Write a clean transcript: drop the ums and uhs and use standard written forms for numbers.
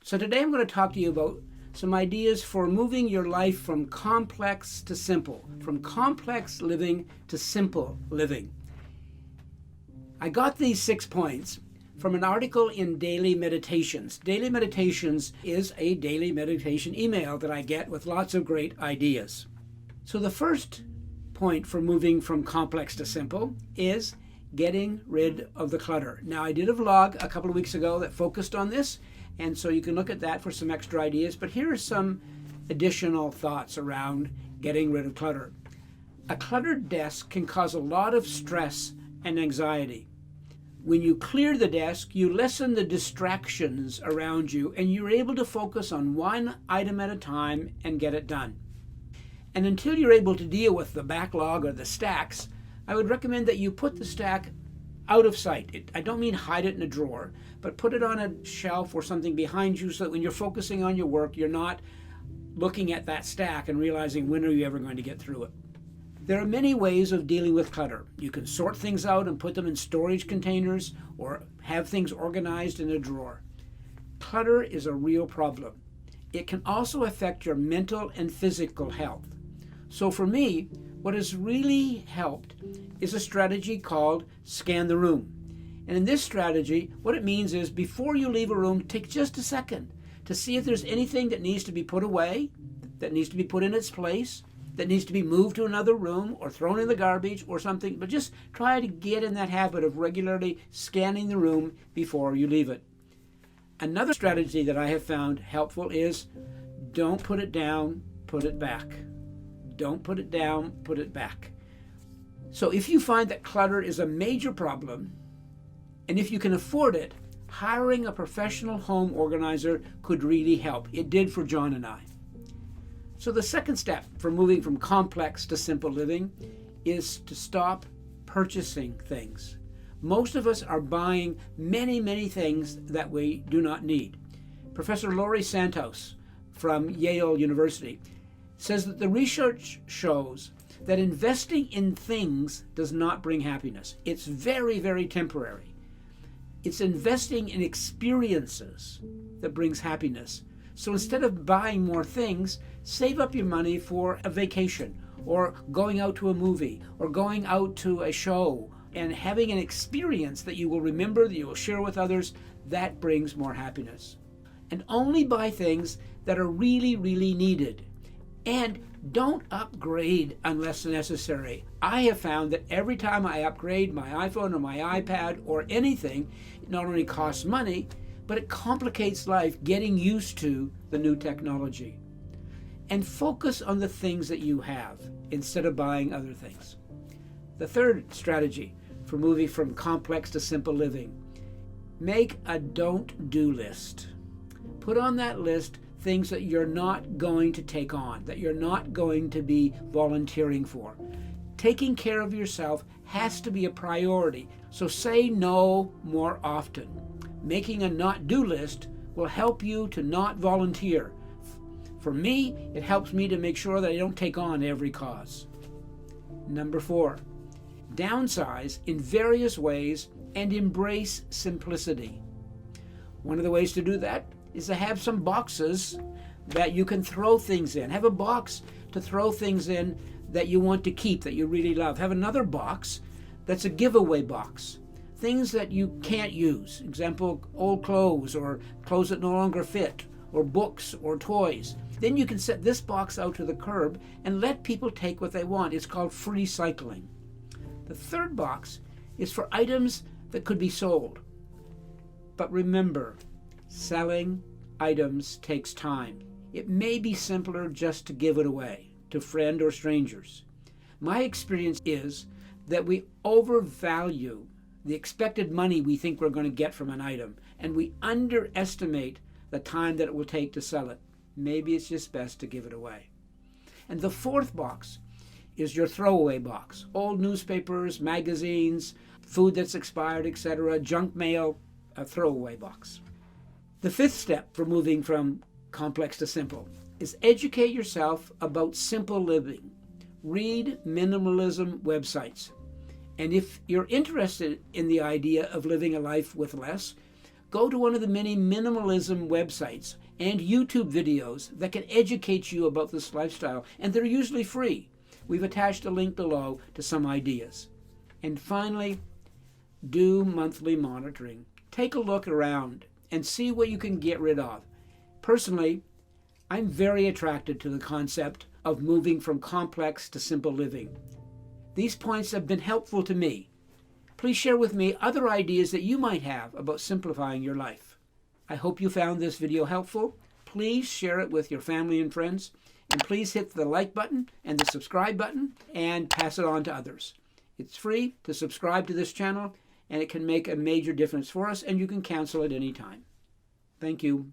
So today I'm going to talk to you about some ideas for moving your life from complex to simple, from complex living to simple living. I got these 6 points from an article in Daily Meditations. Daily Meditations is a daily meditation email that I get with lots of great ideas. So the first point for moving from complex to simple is getting rid of the clutter. Now, I did a vlog a couple of weeks ago that focused on this, and so you can look at that for some extra ideas, but here are some additional thoughts around getting rid of clutter. A cluttered desk can cause a lot of stress and anxiety. When you clear the desk, you lessen the distractions around you, and you're able to focus on one item at a time and get it done. And until you're able to deal with the backlog or the stacks, I would recommend that you put the stack out of sight. I don't mean hide it in a drawer, but put it on a shelf or something behind you so that when you're focusing on your work, you're not looking at that stack and realizing when are you ever going to get through it. There are many ways of dealing with clutter. You can sort things out and put them in storage containers or have things organized in a drawer. Clutter is a real problem. It can also affect your mental and physical health. So for me, what has really helped is a strategy called Scan the Room. And in this strategy, what it means is before you leave a room, take just a second to see if there's anything that needs to be put away, that needs to be put in its place, that needs to be moved to another room or thrown in the garbage or something. But just try to get in that habit of regularly scanning the room before you leave it. Another strategy that I have found helpful is don't put it down, put it back. Don't put it down, put it back. So if you find that clutter is a major problem, and if you can afford it, hiring a professional home organizer could really help. It did for John and I. So the second step for moving from complex to simple living is to stop purchasing things. Most of us are buying many things that we do not need. Professor Laurie Santos from Yale University says that the research shows that investing in things does not bring happiness. It's very temporary. It's investing in experiences that brings happiness. So instead of buying more things, save up your money for a vacation or going out to a movie or going out to a show and having an experience that you will remember, that you will share with others. That brings more happiness. And only buy things that are really needed. And don't upgrade unless necessary. I have found that every time I upgrade my iPhone or my iPad or anything, it not only costs money, but it complicates life getting used to the new technology. And focus on the things that you have instead of buying other things. The third strategy for moving from complex to simple living: make a don't-do list. Put on that list things that you're not going to take on, that you're not going to be volunteering for. Taking care of yourself has to be a priority, so say no more often. Making a not-do list will help you to not volunteer. For me, it helps me to make sure that I don't take on every cause. Number 4, downsize in various ways and embrace simplicity. One of the ways to do that is to have some boxes that you can throw things in. Have a box to throw things in that you want to keep, that you really love. Have another box that's a giveaway box. Things that you can't use. Example, old clothes or clothes that no longer fit, or books or toys. Then you can set this box out to the curb and let people take what they want. It's called free cycling. The third box is for items that could be sold. But remember, selling items takes time. It may be simpler just to give it away to friends or strangers. My experience is that we overvalue the expected money we think we're going to get from an item, and we underestimate the time that it will take to sell it. Maybe it's just best to give it away. And the fourth box is your throwaway box. Old newspapers, magazines, food that's expired, etc., junk mail, a throwaway box. The fifth step for moving from complex to simple is educate yourself about simple living. Read minimalism websites. And if you're interested in the idea of living a life with less, go to one of the many minimalism websites and YouTube videos that can educate you about this lifestyle, and they're usually free. We've attached a link below to some ideas. And finally, do monthly monitoring. Take a look around and see what you can get rid of. Personally, I'm very attracted to the concept of moving from complex to simple living. These points have been helpful to me. Please share with me other ideas that you might have about simplifying your life. I hope you found this video helpful. Please share it with your family and friends. And please hit the like button and the subscribe button and pass it on to others. It's free to subscribe to this channel, and it can make a major difference for us, and you can cancel at any time. Thank you.